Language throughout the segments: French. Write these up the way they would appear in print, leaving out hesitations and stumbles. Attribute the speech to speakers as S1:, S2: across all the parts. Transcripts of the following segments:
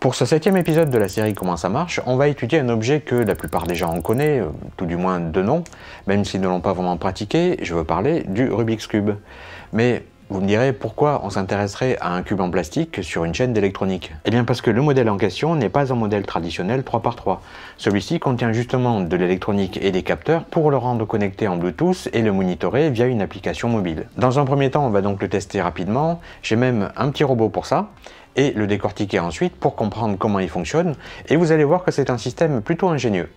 S1: Pour ce 7e épisode de la série Comment ça marche, on va étudier un objet que la plupart des gens en connaissent, tout du moins de nom, même s'ils ne l'ont pas vraiment pratiqué, je veux parler du Rubik's Cube. Mais vous me direz pourquoi on s'intéresserait à un cube en plastique sur une chaîne d'électronique? Eh bien parce que le modèle en question n'est pas un modèle traditionnel 3x3. Celui-ci contient justement de l'électronique et des capteurs pour le rendre connecté en Bluetooth et le monitorer via une application mobile. Dans un premier temps, on va donc le tester rapidement, j'ai même un petit robot pour ça, et le décortiquer ensuite pour comprendre comment il fonctionne, et vous allez voir que c'est un système plutôt ingénieux.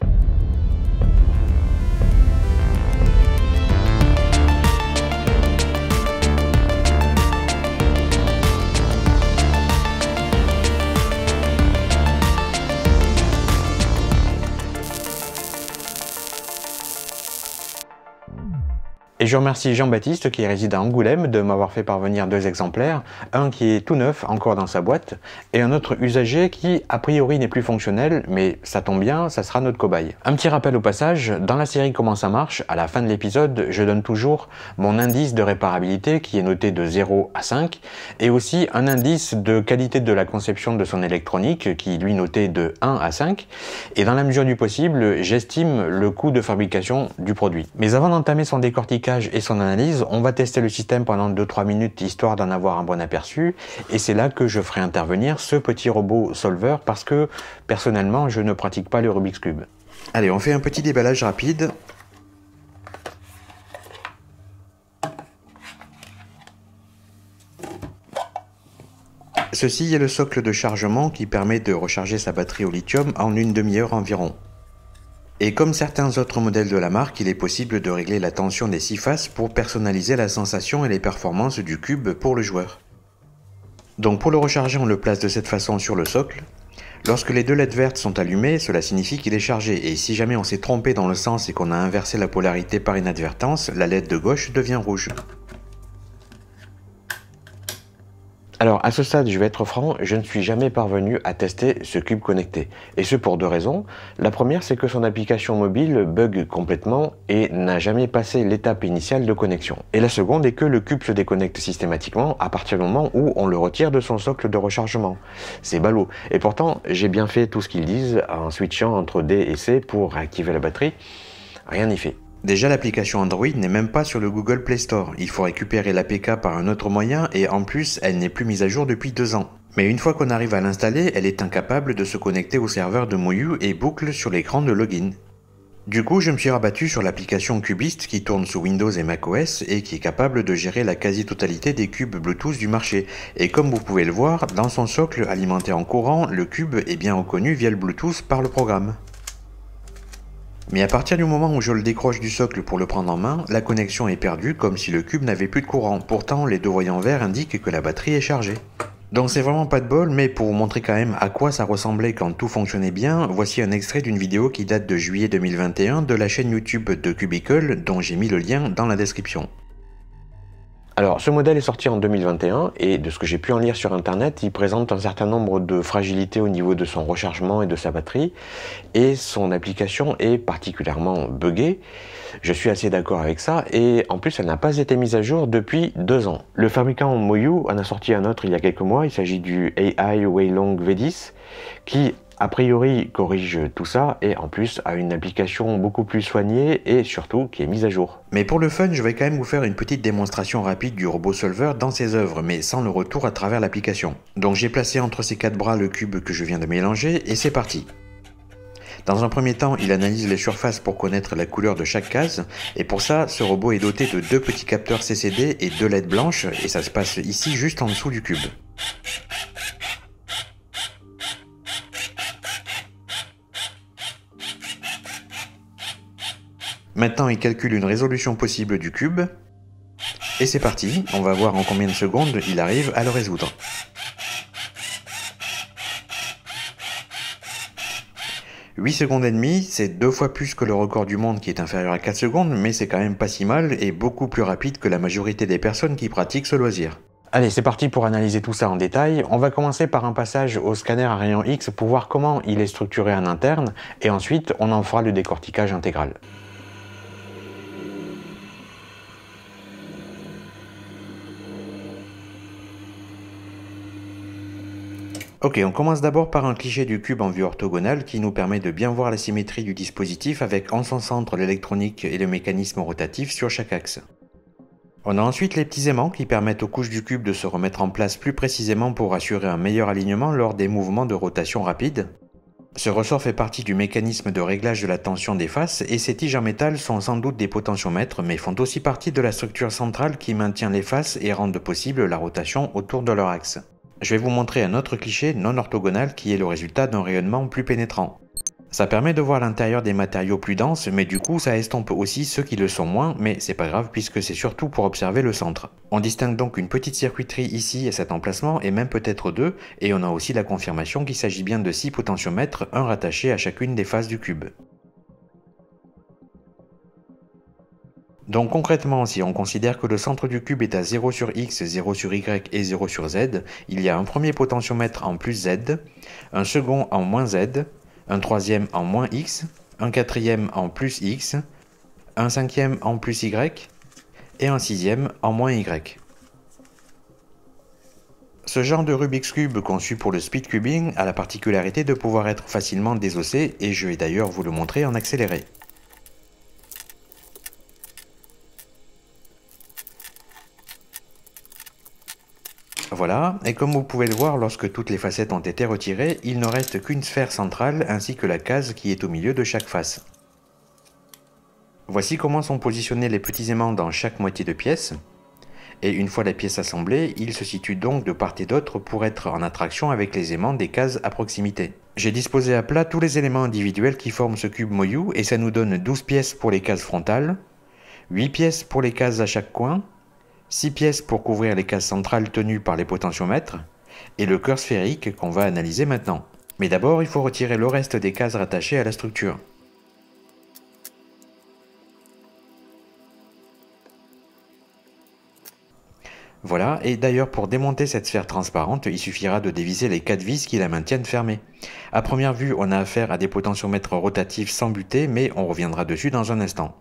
S1: Et je remercie Jean-Baptiste qui réside à Angoulême de m'avoir fait parvenir 2 exemplaires, un qui est tout neuf encore dans sa boîte et un autre usagé qui a priori n'est plus fonctionnel, mais ça tombe bien, ça sera notre cobaye. Un petit rappel au passage, dans la série Comment ça marche, à la fin de l'épisode, je donne toujours mon indice de réparabilité qui est noté de 0 à 5 et aussi un indice de qualité de la conception de son électronique qui est lui noté de 1 à 5 et dans la mesure du possible, j'estime le coût de fabrication du produit. Mais avant d'entamer son décortiquage et son analyse, on va tester le système pendant 2-3 minutes histoire d'en avoir un bon aperçu et c'est là que je ferai intervenir ce petit robot solver parce que personnellement je ne pratique pas le Rubik's Cube. Allez, on fait un petit déballage rapide. Ceci est le socle de chargement qui permet de recharger sa batterie au lithium en une demi-heure environ. Et comme certains autres modèles de la marque, il est possible de régler la tension des 6 faces pour personnaliser la sensation et les performances du cube pour le joueur. Donc pour le recharger, on le place de cette façon sur le socle. Lorsque les 2 LED vertes sont allumées, cela signifie qu'il est chargé, et si jamais on s'est trompé dans le sens et qu'on a inversé la polarité par inadvertance, la LED de gauche devient rouge. Alors à ce stade, je vais être franc, je ne suis jamais parvenu à tester ce cube connecté. Et ce pour 2 raisons. La première, c'est que son application mobile bug complètement et n'a jamais passé l'étape initiale de connexion. Et la seconde est que le cube se déconnecte systématiquement à partir du moment où on le retire de son socle de rechargement. C'est ballot. Et pourtant, j'ai bien fait tout ce qu'ils disent en switchant entre D et C pour réactiver la batterie. Rien n'y fait. Déjà, l'application Android n'est même pas sur le Google Play Store. Il faut récupérer l'APK par un autre moyen et en plus, elle n'est plus mise à jour depuis 2 ans. Mais une fois qu'on arrive à l'installer, elle est incapable de se connecter au serveur de Moyu et boucle sur l'écran de login. Du coup, je me suis rabattu sur l'application Cubist qui tourne sous Windows et macOS et qui est capable de gérer la quasi-totalité des cubes Bluetooth du marché. Et comme vous pouvez le voir, dans son socle alimenté en courant, le cube est bien reconnu via le Bluetooth par le programme. Mais à partir du moment où je le décroche du socle pour le prendre en main, la connexion est perdue comme si le cube n'avait plus de courant. Pourtant, les 2 voyants verts indiquent que la batterie est chargée. Donc c'est vraiment pas de bol, mais pour vous montrer quand même à quoi ça ressemblait quand tout fonctionnait bien, voici un extrait d'une vidéo qui date de juillet 2021 de la chaîne YouTube de Cubicle, dont j'ai mis le lien dans la description. Alors, ce modèle est sorti en 2021 et de ce que j'ai pu en lire sur internet, il présente un certain nombre de fragilités au niveau de son rechargement et de sa batterie et son application est particulièrement buggée. Je suis assez d'accord avec ça et en plus elle n'a pas été mise à jour depuis 2 ans. Le fabricant Moyu en a sorti un autre il y a quelques mois, il s'agit du AI Weilong V10 qui a priori corrige tout ça et en plus a une application beaucoup plus soignée et surtout qui est mise à jour. Mais pour le fun, je vais quand même vous faire une petite démonstration rapide du robot solver dans ses œuvres, mais sans le retour à travers l'application. Donc j'ai placé entre ces 4 bras le cube que je viens de mélanger et c'est parti. Dans un premier temps, il analyse les surfaces pour connaître la couleur de chaque case, et pour ça, ce robot est doté de 2 petits capteurs CCD et 2 LED blanches, et ça se passe ici juste en dessous du cube. Maintenant, il calcule une résolution possible du cube, et c'est parti, on va voir en combien de secondes il arrive à le résoudre. 8 secondes et demie, c'est 2 fois plus que le record du monde qui est inférieur à 4 secondes, mais c'est quand même pas si mal et beaucoup plus rapide que la majorité des personnes qui pratiquent ce loisir. Allez, c'est parti pour analyser tout ça en détail. On va commencer par un passage au scanner à rayon X pour voir comment il est structuré en interne, et ensuite on en fera le décortiquage intégral.
S2: Ok, on commence d'abord par un cliché du cube en vue orthogonale qui nous permet de bien voir la symétrie du dispositif avec en son centre l'électronique et le mécanisme rotatif sur chaque axe. On a ensuite les petits aimants qui permettent aux couches du cube de se remettre en place plus précisément pour assurer un meilleur alignement lors des mouvements de rotation rapide. Ce ressort fait partie du mécanisme de réglage de la tension des faces et ces tiges en métal sont sans doute des potentiomètres mais font aussi partie de la structure centrale qui maintient les faces et rendent possible la rotation autour de leur axe. Je vais vous montrer un autre cliché non orthogonal qui est le résultat d'un rayonnement plus pénétrant. Ça permet de voir l'intérieur des matériaux plus denses, mais du coup ça estompe aussi ceux qui le sont moins, mais c'est pas grave puisque c'est surtout pour observer le centre. On distingue donc une petite circuiterie ici à cet emplacement, et même peut-être deux, et on a aussi la confirmation qu'il s'agit bien de 6 potentiomètres, un rattaché à chacune des faces du cube. Donc concrètement, si on considère que le centre du cube est à 0 sur x, 0 sur y et 0 sur z, il y a un premier potentiomètre en plus z, un second en moins z, un troisième en moins x, un quatrième en plus x, un cinquième en plus y, et un sixième en moins y. Ce genre de Rubik's Cube conçu pour le speed cubing a la particularité de pouvoir être facilement désossé, et je vais d'ailleurs vous le montrer en accéléré. Voilà, et comme vous pouvez le voir, lorsque toutes les facettes ont été retirées, il ne reste qu'une sphère centrale ainsi que la case qui est au milieu de chaque face. Voici comment sont positionnés les petits aimants dans chaque moitié de pièce. Et une fois la pièce assemblée, ils se situent donc de part et d'autre pour être en attraction avec les aimants des cases à proximité. J'ai disposé à plat tous les éléments individuels qui forment ce cube Moyu et ça nous donne 12 pièces pour les cases frontales, 8 pièces pour les cases à chaque coin, 6 pièces pour couvrir les cases centrales tenues par les potentiomètres, et le cœur sphérique qu'on va analyser maintenant. Mais d'abord, il faut retirer le reste des cases rattachées à la structure. Voilà, et d'ailleurs pour démonter cette sphère transparente, il suffira de dévisser les 4 vis qui la maintiennent fermée. A première vue, on a affaire à des potentiomètres rotatifs sans buter, mais on reviendra dessus dans un instant.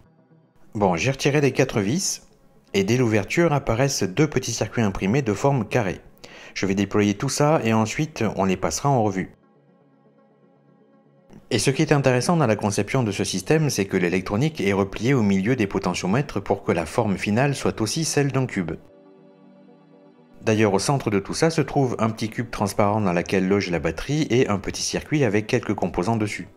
S2: Bon, j'ai retiré les 4 vis, et dès l'ouverture apparaissent deux petits circuits imprimés de forme carrée. Je vais déployer tout ça et ensuite on les passera en revue. Et ce qui est intéressant dans la conception de ce système, c'est que l'électronique est repliée au milieu des potentiomètres pour que la forme finale soit aussi celle d'un cube. D'ailleurs, au centre de tout ça se trouve un petit cube transparent dans lequel loge la batterie et un petit circuit avec quelques composants dessus.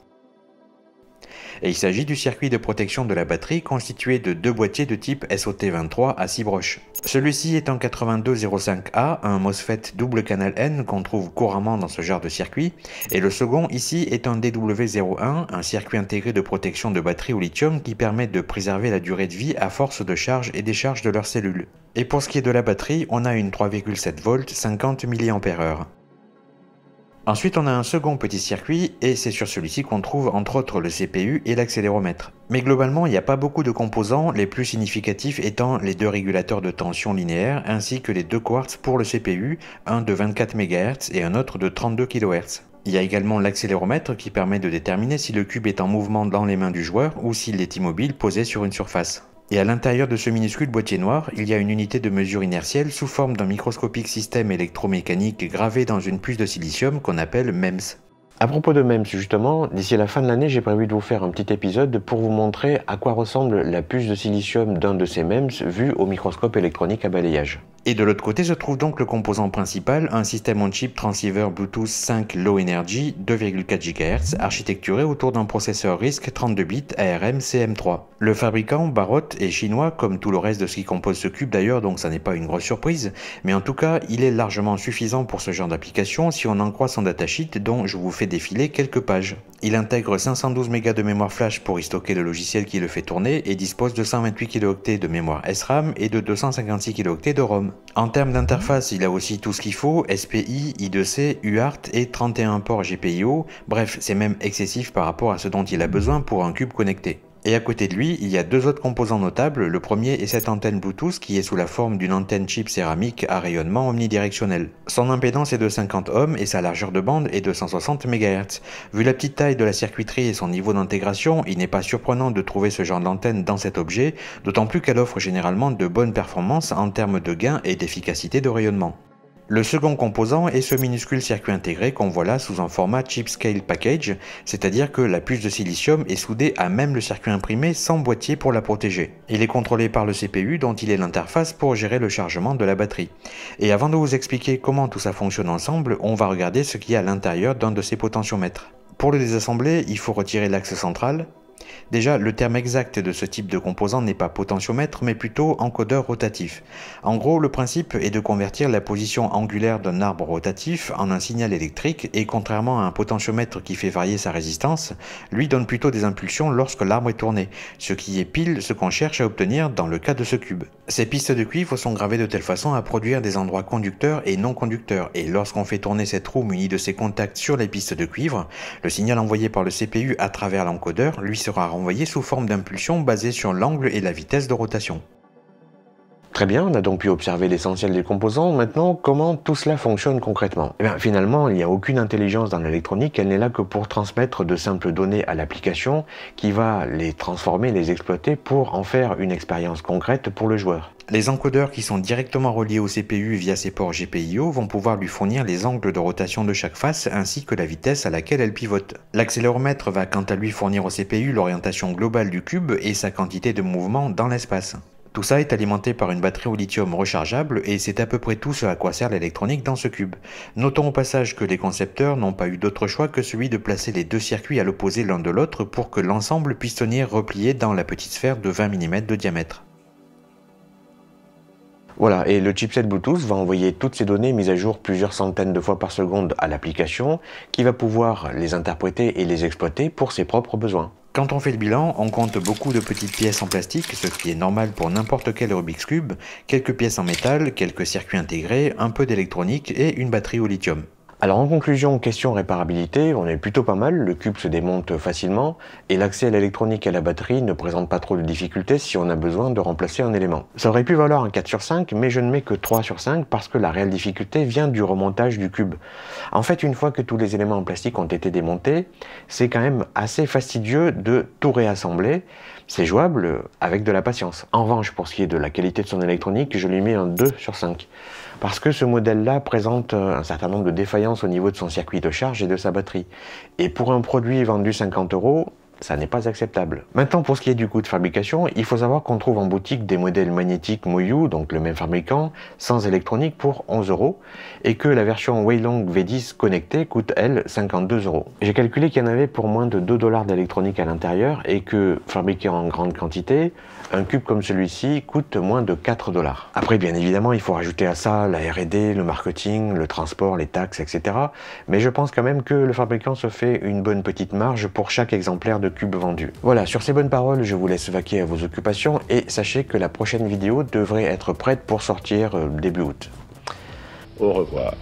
S2: Et il s'agit du circuit de protection de la batterie constitué de deux boîtiers de type SOT23 à 6 broches. Celui-ci est en 8205A, un MOSFET double canal N qu'on trouve couramment dans ce genre de circuit, et le second ici est un DW01, un circuit intégré de protection de batterie au lithium qui permet de préserver la durée de vie à force de charge et décharge de leurs cellules. Et pour ce qui est de la batterie, on a une 3,7 volts 50 mAh. Ensuite, on a un second petit circuit, et c'est sur celui-ci qu'on trouve entre autres le CPU et l'accéléromètre. Mais globalement, il n'y a pas beaucoup de composants, les plus significatifs étant les deux régulateurs de tension linéaire, ainsi que les deux quartz pour le CPU, un de 24 MHz et un autre de 32 kHz. Il y a également l'accéléromètre qui permet de déterminer si le cube est en mouvement dans les mains du joueur ou s'il est immobile posé sur une surface. Et à l'intérieur de ce minuscule boîtier noir, il y a une unité de mesure inertielle sous forme d'un microscopique système électromécanique gravé dans une puce de silicium qu'on appelle MEMS.
S1: À propos de MEMS, justement, d'ici la fin de l'année, j'ai prévu de vous faire un petit épisode pour vous montrer à quoi ressemble la puce de silicium d'un de ces MEMS vue au microscope électronique à balayage.
S2: Et de l'autre côté se trouve donc le composant principal, un système on-chip transceiver Bluetooth 5 Low Energy 2,4 GHz, architecturé autour d'un processeur RISC 32 bits ARM CM3. Le fabricant, Barrot, est chinois, comme tout le reste de ce qui compose ce cube d'ailleurs, donc ça n'est pas une grosse surprise, mais en tout cas, il est largement suffisant pour ce genre d'application si on en croit son datasheet dont je vous fais défiler quelques pages. Il intègre 512 MB de mémoire flash pour y stocker le logiciel qui le fait tourner et dispose de 128 kilo-octets de mémoire SRAM et de 256 kilo-octets de ROM. En termes d'interface, il a aussi tout ce qu'il faut, SPI, I2C, UART et 31 ports GPIO, bref, c'est même excessif par rapport à ce dont il a besoin pour un cube connecté. Et à côté de lui, il y a deux autres composants notables. Le premier est cette antenne Bluetooth qui est sous la forme d'une antenne chip céramique à rayonnement omnidirectionnel. Son impédance est de 50 ohms et sa largeur de bande est de 160 MHz. Vu la petite taille de la circuiterie et son niveau d'intégration, il n'est pas surprenant de trouver ce genre d'antenne dans cet objet, d'autant plus qu'elle offre généralement de bonnes performances en termes de gain et d'efficacité de rayonnement. Le second composant est ce minuscule circuit intégré qu'on voit là sous un format Chip Scale Package, c'est-à-dire que la puce de silicium est soudée à même le circuit imprimé sans boîtier pour la protéger. Il est contrôlé par le CPU dont il est l'interface pour gérer le chargement de la batterie. Et avant de vous expliquer comment tout ça fonctionne ensemble, on va regarder ce qu'il y a à l'intérieur d'un de ces potentiomètres. Pour le désassembler, il faut retirer l'axe central. Déjà, le terme exact de ce type de composant n'est pas potentiomètre, mais plutôt encodeur rotatif. En gros, le principe est de convertir la position angulaire d'un arbre rotatif en un signal électrique, et contrairement à un potentiomètre qui fait varier sa résistance, lui donne plutôt des impulsions lorsque l'arbre est tourné, ce qui est pile ce qu'on cherche à obtenir dans le cas de ce cube. Ces pistes de cuivre sont gravées de telle façon à produire des endroits conducteurs et non conducteurs, et lorsqu'on fait tourner cette roue munie de ces contacts sur les pistes de cuivre, le signal envoyé par le CPU à travers l'encodeur lui sera renvoyé sous forme d'impulsion basée sur l'angle et la vitesse de rotation.
S1: Très bien, on a donc pu observer l'essentiel des composants. Maintenant, comment tout cela fonctionne concrètement? Eh bien, finalement, il n'y a aucune intelligence dans l'électronique, elle n'est là que pour transmettre de simples données à l'application qui va les transformer, les exploiter pour en faire une expérience concrète pour le joueur.
S2: Les encodeurs qui sont directement reliés au CPU via ces ports GPIO vont pouvoir lui fournir les angles de rotation de chaque face ainsi que la vitesse à laquelle elle pivote. L'accéléromètre va quant à lui fournir au CPU l'orientation globale du cube et sa quantité de mouvement dans l'espace. Tout ça est alimenté par une batterie au lithium rechargeable et c'est à peu près tout ce à quoi sert l'électronique dans ce cube. Notons au passage que les concepteurs n'ont pas eu d'autre choix que celui de placer les deux circuits à l'opposé l'un de l'autre pour que l'ensemble puisse tenir replié dans la petite sphère de 20 mm de diamètre.
S1: Voilà, et le chipset Bluetooth va envoyer toutes ces données mises à jour plusieurs centaines de fois par seconde à l'application qui va pouvoir les interpréter et les exploiter pour ses propres besoins.
S2: Quand on fait le bilan, on compte beaucoup de petites pièces en plastique, ce qui est normal pour n'importe quel Rubik's Cube, quelques pièces en métal, quelques circuits intégrés, un peu d'électronique et une batterie au lithium.
S1: Alors en conclusion, question réparabilité, on est plutôt pas mal, le cube se démonte facilement et l'accès à l'électronique et à la batterie ne présente pas trop de difficultés si on a besoin de remplacer un élément. Ça aurait pu valoir un 4 sur 5, mais je ne mets que 3 sur 5 parce que la réelle difficulté vient du remontage du cube. En fait, une fois que tous les éléments en plastique ont été démontés, c'est quand même assez fastidieux de tout réassembler. C'est jouable avec de la patience. En revanche, pour ce qui est de la qualité de son électronique, je lui mets un 2 sur 5. Parce que ce modèle-là présente un certain nombre de défaillances au niveau de son circuit de charge et de sa batterie. Et pour un produit vendu 50 €, ça n'est pas acceptable. Maintenant, pour ce qui est du coût de fabrication, il faut savoir qu'on trouve en boutique des modèles magnétiques Moyu, donc le même fabricant, sans électronique pour 11 €, et que la version Weilong V10 connectée coûte, elle, 52 €. J'ai calculé qu'il y en avait pour moins de 2 $ d'électronique à l'intérieur, et que, fabriqué en grande quantité, un cube comme celui-ci coûte moins de 4 $. Après, bien évidemment, il faut rajouter à ça la R&D, le marketing, le transport, les taxes, etc. Mais je pense quand même que le fabricant se fait une bonne petite marge pour chaque exemplaire de cube vendu. Voilà, sur ces bonnes paroles, je vous laisse vaquer à vos occupations et sachez que la prochaine vidéo devrait être prête pour sortir début août.
S3: Au revoir.